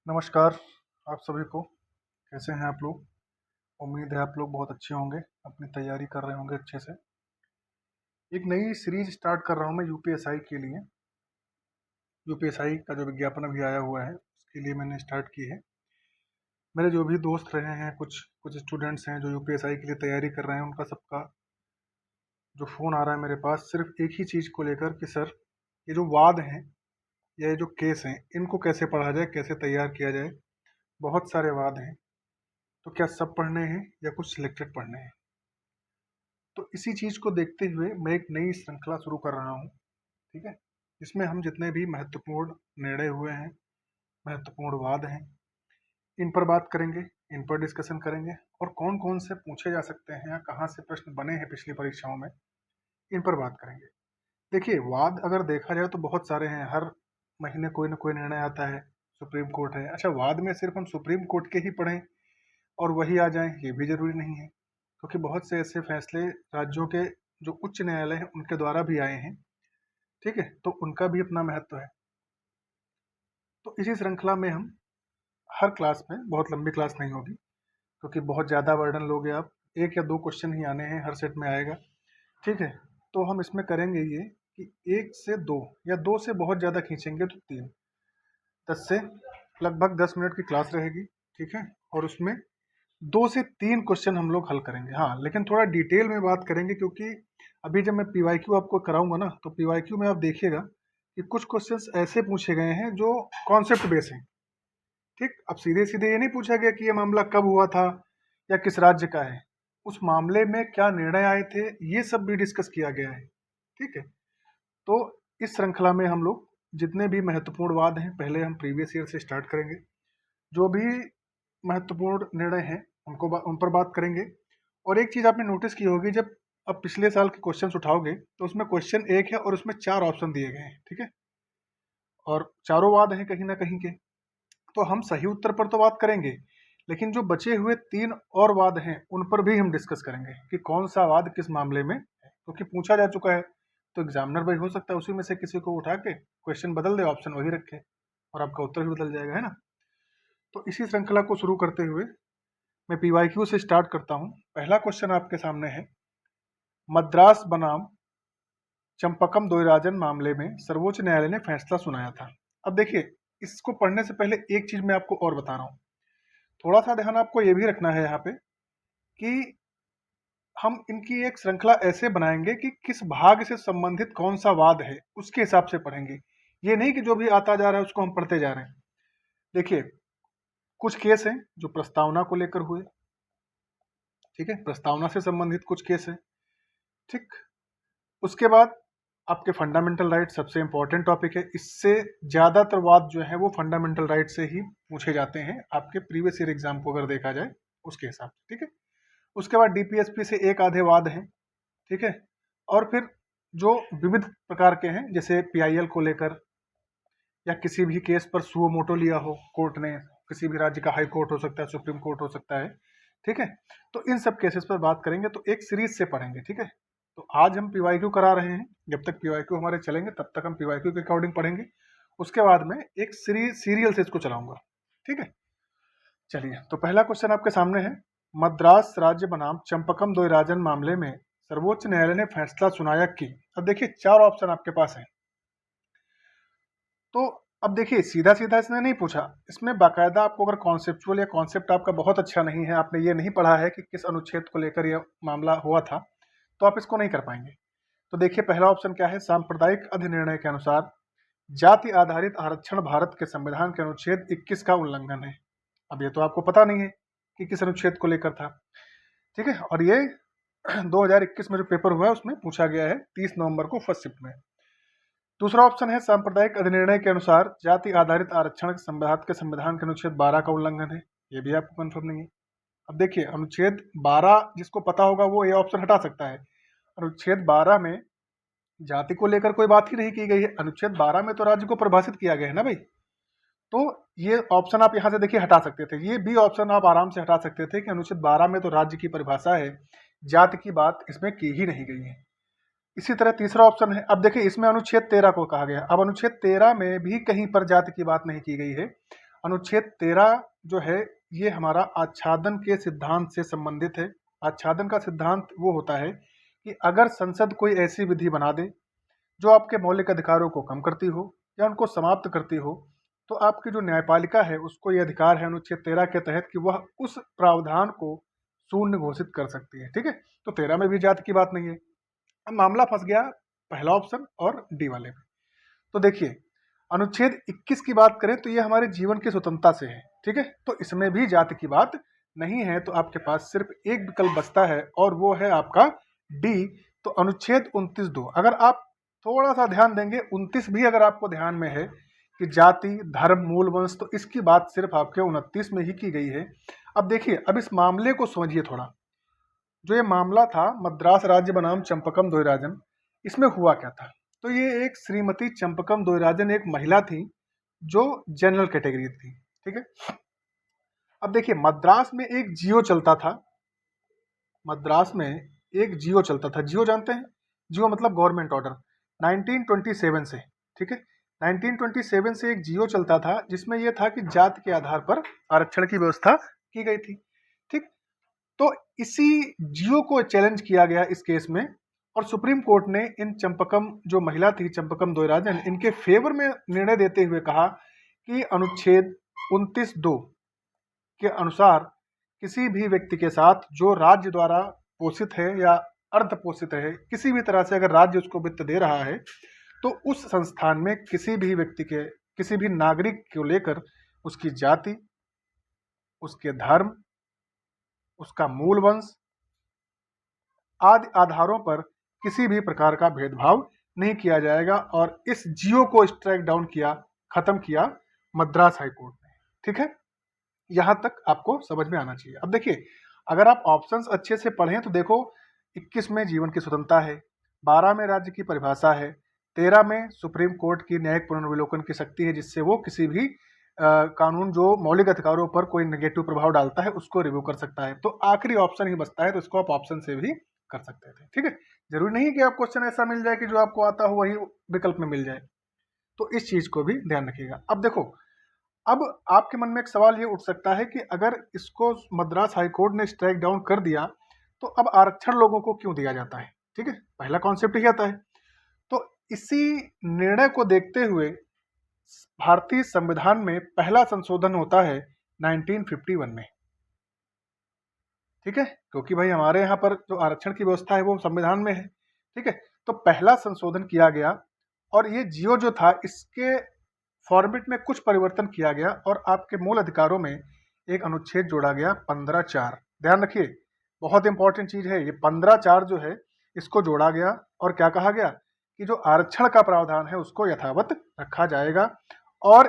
नमस्कार आप सभी को। कैसे हैं आप लोग? उम्मीद है आप लोग बहुत अच्छे होंगे, अपनी तैयारी कर रहे होंगे अच्छे से। एक नई सीरीज स्टार्ट कर रहा हूं मैं यूपीएसआई के लिए। यूपीएसआई का जो विज्ञापन अभी आया हुआ है उसके लिए मैंने स्टार्ट की है। मेरे जो भी दोस्त रहे हैं, कुछ कुछ स्टूडेंट्स हैं जो यूपीएसआई के लिए तैयारी कर रहे हैं, उनका सबका जो फ़ोन आ रहा है मेरे पास सिर्फ एक ही चीज़ को लेकर कि सर ये जो वाद हैं या ये जो केस हैं इनको कैसे पढ़ा जाए, कैसे तैयार किया जाए। बहुत सारे वाद हैं, तो क्या सब पढ़ने हैं या कुछ सिलेक्टेड पढ़ने हैं? तो इसी चीज़ को देखते हुए मैं एक नई श्रृंखला शुरू कर रहा हूँ, ठीक है? जिसमें हम जितने भी महत्वपूर्ण निर्णय हुए हैं, महत्वपूर्ण वाद हैं, इन पर बात करेंगे, इन पर डिस्कशन करेंगे और कौन-कौन से पूछे जा सकते हैं या कहाँ से प्रश्न बने हैं पिछली परीक्षाओं में, इन पर बात करेंगे। देखिए, वाद अगर देखा जाए तो बहुत सारे हैं, हर महीने कोई ना कोई निर्णय आता है, सुप्रीम कोर्ट है। अच्छा, वाद में सिर्फ हम सुप्रीम कोर्ट के ही पढ़ें और वही आ जाएँ, ये भी ज़रूरी नहीं है, क्योंकि बहुत से ऐसे फैसले राज्यों के जो उच्च न्यायालय हैं, उनके द्वारा भी आए हैं, ठीक है? तो उनका भी अपना महत्व है। तो इसी श्रृंखला में हम हर क्लास में, बहुत लंबी क्लास नहीं होगी, क्योंकि बहुत ज़्यादा बर्डन लोगे आप, 1 या 2 क्वेश्चन ही आने हैं, हर सेट में आएगा, ठीक है? तो हम इसमें करेंगे ये कि 1 से 2 या 2 से बहुत ज़्यादा खींचेंगे तो 3, 10 से लगभग 10 मिनट की क्लास रहेगी, ठीक है? और उसमें 2 से 3 क्वेश्चन हम लोग हल करेंगे। हाँ, लेकिन थोड़ा डिटेल में बात करेंगे, क्योंकि अभी जब मैं पीवाईक्यू आपको कराऊँगा ना, तो पीवाईक्यू में आप देखिएगा कि कुछ क्वेश्चंस ऐसे पूछे गए हैं जो कॉन्सेप्ट बेस हैं, ठीक? अब सीधे-सीधे ये नहीं पूछा गया कि ये मामला कब हुआ था या किस राज्य का है। उस मामले में क्या निर्णय आए थे, ये सब भी डिस्कस किया गया है, ठीक है? तो इस श्रृंखला में हम लोग जितने भी महत्वपूर्ण वाद हैं, पहले हम प्रीवियस ईयर से स्टार्ट करेंगे। जो भी महत्वपूर्ण निर्णय हैं, उन पर बात करेंगे। और एक चीज़ आपने नोटिस की होगी, जब आप पिछले साल के क्वेश्चंस उठाओगे, तो उसमें क्वेश्चन 1 है और उसमें 4 ऑप्शन दिए गए हैं, ठीक है? और चारों वाद हैं कहीं न कहीं के। तो हम सही उत्तर पर तो बात करेंगे, लेकिन जो बचे हुए 3 और वाद हैं, उन पर भी हम डिस्कस करेंगे कि कौन-सा वाद किस मामले में है। क्योंकि पूछा जा चुका है, तो एग्ज़ामिनर भाई हो सकता है उसी में से किसी को उठा के क्वेश्चन बदल दे, ऑप्शन वही रखे और आपका उत्तर भी बदल जाएगा, है ना? तो इसी श्रृंखला को शुरू करते हुए मैं पीवाईक्यू से स्टार्ट करता हूँ। पहला क्वेश्चन आपके सामने है, मद्रास बनाम चंपकम द्वैराजन मामले में सर्वोच्च न्यायालय ने फैसला सुनाया था। अब देखिए, इसको पढ़ने से पहले एक चीज मैं आपको और बता रहा हूँ। थोड़ा सा ध्यान आपको ये भी रखना है यहाँ पे कि हम इनकी एक श्रृंखला ऐसे बनाएंगे कि किस भाग से संबंधित कौन सा वाद है, उसके हिसाब से पढ़ेंगे। ये नहीं कि जो भी आता जा रहा है उसको हम पढ़ते जा रहे हैं। देखिए, कुछ केस हैं जो प्रस्तावना को लेकर हुए, ठीक है? प्रस्तावना से संबंधित कुछ केस है, ठीक? उसके बाद आपके फंडामेंटल राइट सबसे इंपॉर्टेंट टॉपिक है। इससे ज़्यादातर वाद जो है वो फंडामेंटल राइट से ही पूछे जाते हैं आपके प्रीवियस ईयर एग्जाम को अगर देखा जाए उसके हिसाब से, ठीक है? उसके बाद डीपीएसपी से एक आधे वाद हैं, ठीक है? और फिर जो विविध प्रकार के हैं, जैसे पीआईएल को लेकर या किसी भी केस पर सुओ मोटो लिया हो कोर्ट ने, किसी भी राज्य का हाई कोर्ट हो सकता है, सुप्रीम कोर्ट हो सकता है, ठीक है? तो इन सब केसेस पर बात करेंगे, तो एक सीरीज से पढ़ेंगे, ठीक है? तो आज हम पीवाईक्यू करा रहे हैं, जब तक पीवाईक्यू हमारे चलेंगे तब तक हम पीवाईक्यू के अकॉर्डिंग पढ़ेंगे। उसके बाद में एक सीरियल से इसको चलाऊंगा, ठीक है? चलिए, तो पहला क्वेश्चन आपके सामने है, मद्रास राज्य बनाम चंपकम द्वैराजन मामले में सर्वोच्च न्यायालय ने फैसला सुनाया कि। अब देखिए, 4 ऑप्शन आपके पास है। तो अब देखिए, सीधा सीधा इसने नहीं पूछा, इसमें बाकायदा आपको अगर कॉन्सेप्चुअल या कॉन्सेप्ट आपका बहुत अच्छा नहीं है, आपने ये नहीं पढ़ा है कि किस अनुच्छेद को लेकर यह मामला हुआ था, तो आप इसको नहीं कर पाएंगे। तो देखिए, पहला ऑप्शन क्या है, सांप्रदायिक अधिनिर्णय के अनुसार जाति आधारित आरक्षण भारत के संविधान के अनुच्छेद 21 का उल्लंघन है। अब ये तो आपको पता नहीं है कि किस अनुच्छेद को लेकर था, ठीक है? और ये 2021 में जो पेपर हुआ है उसमें पूछा गया है 30 नवंबर को फर्स्ट शिफ्ट में। दूसरा ऑप्शन है, सांप्रदायिक अधिनिर्णय के अनुसार जाति आधारित आरक्षण भारत के संविधान के अनुच्छेद 12 का उल्लंघन है। ये भी आपको कंफर्म नहीं है। अब देखिए, अनुच्छेद 12 जिसको पता होगा वो ये ऑप्शन हटा सकता है। अनुच्छेद 12 में जाति को लेकर कोई बात ही नहीं की गई है। अनुच्छेद 12 में तो राज्य को परिभाषित किया गया है ना भाई। तो ये ऑप्शन आप यहाँ से देखिए हटा सकते थे, ये भी ऑप्शन आप आराम से हटा सकते थे कि अनुच्छेद 12 में तो राज्य की परिभाषा है, जाति की बात इसमें की ही नहीं गई है। इसी तरह तीसरा ऑप्शन है, अब देखिए इसमें अनुच्छेद 13 को कहा गया। अब अनुच्छेद 13 में भी कहीं पर जाति की बात नहीं की गई है। अनुच्छेद 13 जो है ये हमारा आच्छादन के सिद्धांत से संबंधित है। आच्छादन का सिद्धांत वो होता है कि अगर संसद कोई ऐसी विधि बना दे जो आपके मौलिक अधिकारों को कम करती हो या उनको समाप्त करती हो, तो आपकी जो न्यायपालिका है उसको ये अधिकार है अनुच्छेद 13 के तहत कि वह उस प्रावधान को शून्य घोषित कर सकती है। ठीक है, तो 13 में भी जाति की बात नहीं है। अब मामला फंस गया पहला ऑप्शन और डी वाले में। तो देखिए, अनुच्छेद 21 की बात करें तो ये हमारे जीवन की स्वतंत्रता से है। ठीक है, तो इसमें भी जाति की बात नहीं है, तो आपके पास सिर्फ एक विकल्प बचता है और वो है आपका डी। तो अनुच्छेद 29(2), अगर आप थोड़ा सा ध्यान देंगे, 29 भी अगर आपको ध्यान में है कि जाति, धर्म, मूल वंश, तो इसकी बात सिर्फ आपके 29 में ही की गई है। अब देखिए, अब इस मामले को समझिए थोड़ा। जो ये मामला था मद्रास राज्य बनाम चंपकम दोयराजन, इसमें हुआ क्या था? तो ये एक श्रीमती चंपकम दोयराजन एक महिला थी जो जनरल कैटेगरी थी। ठीक है, अब देखिए मद्रास में एक जियो चलता था। मद्रास में एक जियो चलता था। जियो जानते हैं? जियो मतलब गवर्नमेंट ऑर्डर, 1927 से। ठीक है, 1927 से एक जियो चलता था जिसमें यह था कि जाति के आधार पर आरक्षण की व्यवस्था की गई थी। ठीक, तो इसी जियो को चैलेंज किया गया इस केस में, और सुप्रीम कोर्ट ने इन चंपकम जो महिला थी चंपकम दोयराजन, इनके फेवर में निर्णय देते हुए कहा कि अनुच्छेद 29(2) के अनुसार किसी भी व्यक्ति के साथ जो राज्य द्वारा पोषित है या अर्ध पोषित है, किसी भी तरह से अगर राज्य उसको वित्त दे रहा है, तो उस संस्थान में किसी भी व्यक्ति के, किसी भी नागरिक को लेकर उसकी जाति, उसके धर्म, उसका मूल वंश आदि आधारों पर किसी भी प्रकार का भेदभाव नहीं किया जाएगा। और इस जियो को स्ट्राइक डाउन किया, खत्म किया मद्रास हाई कोर्ट ने। ठीक है, यहां तक आपको समझ में आना चाहिए। अब देखिए, अगर आप ऑप्शंस अच्छे से पढ़ें तो देखो, 21 में जीवन की स्वतंत्रता है, 12 में राज्य की परिभाषा है, 13 में सुप्रीम कोर्ट की न्यायिक पुनर्विलोकन की शक्ति है जिससे वो किसी भी कानून जो मौलिक अधिकारों पर कोई नेगेटिव प्रभाव डालता है उसको रिव्यू कर सकता है। तो आखिरी ऑप्शन ही बचता है, तो इसको आप ऑप्शन से भी कर सकते थे। ठीक है, जरूरी नहीं कि आप क्वेश्चन ऐसा मिल जाए कि जो आपको आता हो वही विकल्प में मिल जाए, तो इस चीज को भी ध्यान रखिएगा। अब देखो, अब आपके मन में एक सवाल ये उठ सकता है कि अगर इसको मद्रास हाईकोर्ट ने स्ट्राइक डाउन कर दिया तो अब आरक्षण लोगों को क्यों दिया जाता है? ठीक है, पहला कॉन्सेप्ट ही आता है। तो इसी निर्णय को देखते हुए भारतीय संविधान में पहला संशोधन होता है 1951 में। ठीक है, क्योंकि भाई हमारे यहाँ पर जो आरक्षण की व्यवस्था है वो संविधान में है। ठीक है, तो पहला संशोधन किया गया और ये जियो जो था इसके फॉर्मेट में कुछ परिवर्तन किया गया और आपके मूल अधिकारों में एक अनुच्छेद जोड़ा गया 15(4). ध्यान रखिए, बहुत इंपॉर्टेंट चीज है ये 15(4) जो है, इसको जोड़ा गया और क्या कहा गया कि जो आरक्षण का प्रावधान है उसको यथावत रखा जाएगा। और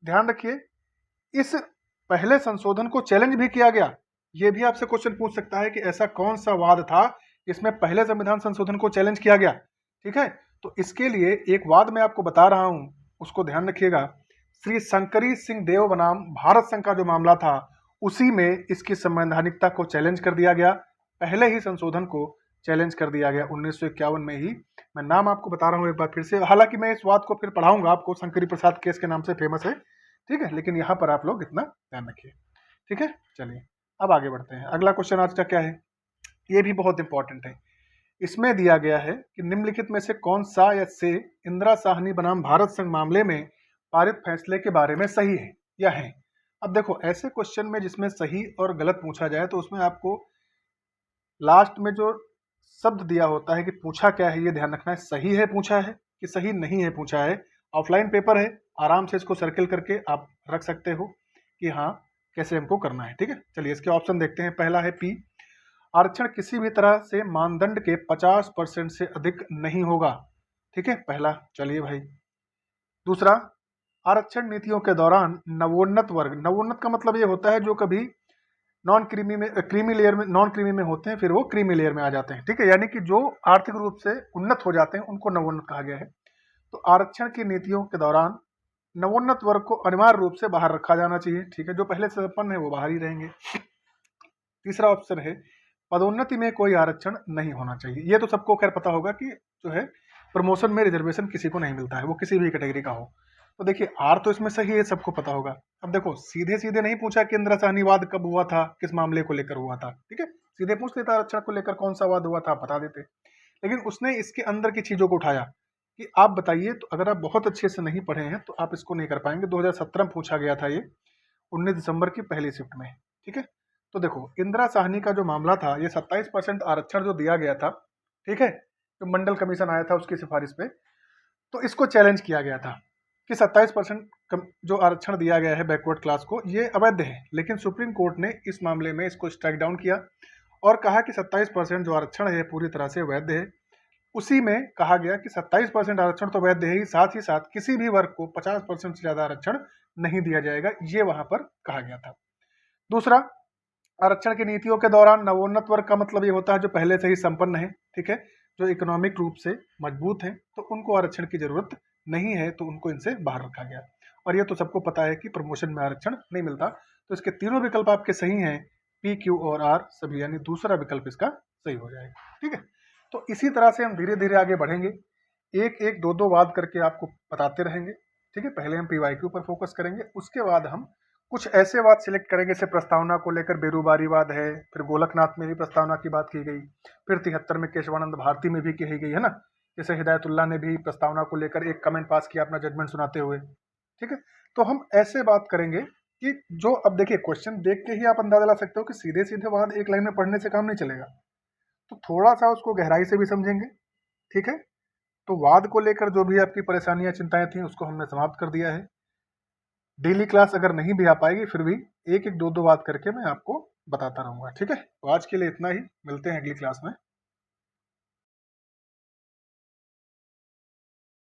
ध्यान रखिए, इस पहले संशोधन को चैलेंज भी किया गया। ये भी आपसे क्वेश्चन पूछ सकता है कि ऐसा कौन सा वाद था इसमें पहले संविधान संशोधन को चैलेंज किया गया। ठीक है, तो इसके लिए एक वाद मैं आपको बता रहा हूं, उसको ध्यान रखिएगा। श्री शंकरी सिंह देव बनाम भारत संघ का जो मामला था, उसी में इसकी संवैधानिकता को चैलेंज कर दिया गया। पहले ही संशोधन को चैलेंज कर दिया गया 1951 में ही। मैं नाम आपको बता रहा हूं एक बार फिर से, हालांकि मैं इस वाद को फिर पढ़ाऊंगा आपको, शंकरी प्रसाद केस के नाम से फेमस है। ठीक है, लेकिन यहाँ पर आप लोग इतना ध्यान रखिए। ठीक है, चलिए अब आगे बढ़ते हैं। अगला क्वेश्चन आज का क्या है, ये भी बहुत इंपॉर्टेंट है। इसमें दिया गया है कि निम्नलिखित में से कौन सा या से इंदिरा साहनी बनाम भारत संघ मामले में पारित फैसले के बारे में सही है या है। अब देखो, ऐसे क्वेश्चन में जिसमें सही और गलत पूछा जाए तो उसमें आपको लास्ट में जो शब्द दिया होता है कि पूछा क्या है, ये ध्यान रखना है। सही है पूछा है कि सही नहीं है पूछा है। ऑफलाइन पेपर है, आराम से इसको सर्किल करके आप रख सकते हो कि हाँ कैसे हमको करना है। ठीक है, चलिए इसके ऑप्शन देखते हैं। पहला है पी, आरक्षण किसी भी तरह से मानदंड के 50% से अधिक नहीं होगा। ठीक है, पहला। चलिए भाई, दूसरा, आरक्षण नीतियों के दौरान नवोन्नत वर्ग, नवोन्नत का मतलब ये होता है जो कभी नॉन क्रीमी में, क्रीमी लेयर में, नॉन क्रीमी में होते हैं फिर वो क्रीमी लेयर में आ जाते हैं। ठीक है, यानी कि जो आर्थिक रूप से उन्नत हो जाते हैं उनको नवोन्नत कहा गया है। तो आरक्षण की नीतियों के दौरान नवोन्नत वर्ग को अनिवार्य रूप से बाहर रखा जाना चाहिए। ठीक है, जो पहले से संपन्न है वो बाहर ही रहेंगे। तीसरा ऑप्शन है पदोन्नति में कोई आरक्षण नहीं होना चाहिए। ये तो सबको खैर पता होगा कि जो है प्रमोशन में रिजर्वेशन किसी को नहीं मिलता है, वो किसी भी कैटेगरी का हो। तो देखिए आर तो इसमें सही है, सबको पता होगा। अब देखो सीधे सीधे नहीं पूछा कि इंदिरा साहनी वाद कब हुआ था, किस मामले को लेकर हुआ था, ठीक है, सीधे पूछ लेता आरक्षण को लेकर कौन सा वाद हुआ था, बता देते। लेकिन उसने इसके अंदर की चीजों को उठाया कि आप बताइए, तो अगर आप बहुत अच्छे से नहीं पढ़े हैं तो आप इसको नहीं कर पाएंगे। 2017 में पूछा गया था ये, 19 दिसंबर की पहली शिफ्ट में, ठीक है। तो देखो इंदिरा साहनी का जो मामला था, ये 27% आरक्षण जो दिया गया था, ठीक है, जो मंडल कमीशन आया था उसकी सिफारिश पे, तो इसको चैलेंज किया गया था कि 27% जो आरक्षण दिया गया है बैकवर्ड क्लास को, ये अवैध है। लेकिन सुप्रीम कोर्ट ने इस मामले में इसको स्ट्राइक डाउन किया और कहा कि 27% जो आरक्षण है पूरी तरह से वैध है। उसी में कहा गया कि 27% आरक्षण तो वैध है ही, साथ किसी भी वर्ग को 50% से ज्यादा आरक्षण नहीं दिया जाएगा, ये वहां पर कहा गया था। दूसरा, आरक्षण की नीतियों के दौरान नवोन्नत वर्ग का मतलब ये होता है जो पहले से ही संपन्न है, ठीक है, जो इकोनॉमिक रूप से मजबूत है, तो उनको आरक्षण की जरूरत नहीं है, तो उनको इनसे बाहर रखा गया। और ये तो सबको पता है कि प्रमोशन में आरक्षण नहीं मिलता। तो इसके तीनों विकल्प आपके सही हैं, पी, क्यू और आर सभी, यानी दूसरा विकल्प इसका सही हो जाएगा, ठीक है। तो इसी तरह से हम धीरे धीरे आगे बढ़ेंगे, एक एक दो दो वाद करके आपको बताते रहेंगे, ठीक है। पहले हम पीवाईक्यू पर फोकस करेंगे, उसके बाद हम कुछ ऐसे वाद सिलेक्ट करेंगे, जैसे प्रस्तावना को लेकर बेरूबारी वाद है, फिर गोलकनाथ में भी प्रस्तावना की बात की गई, फिर 73 में केशवानंद भारती में भी कही गई है ना, जैसे हिदायतुल्लाह ने भी प्रस्तावना को लेकर एक कमेंट पास किया अपना जजमेंट सुनाते हुए, ठीक है। तो हम ऐसे बात करेंगे कि जो, अब देखिए क्वेश्चन देख के ही आप अंदाजा ला सकते हो कि सीधे सीधे वाद एक लाइन में पढ़ने से काम नहीं चलेगा, तो थोड़ा सा उसको गहराई से भी समझेंगे, ठीक है। तो वाद को लेकर जो भी आपकी परेशानियां चिंताएं थी उसको हमने समाप्त कर दिया है। डेली क्लास अगर नहीं भी आ पाएगी, फिर भी एक एक दो दो बात करके मैं आपको बताता रहूंगा, ठीक है। तो आज के लिए इतना ही, मिलते हैं अगली क्लास में।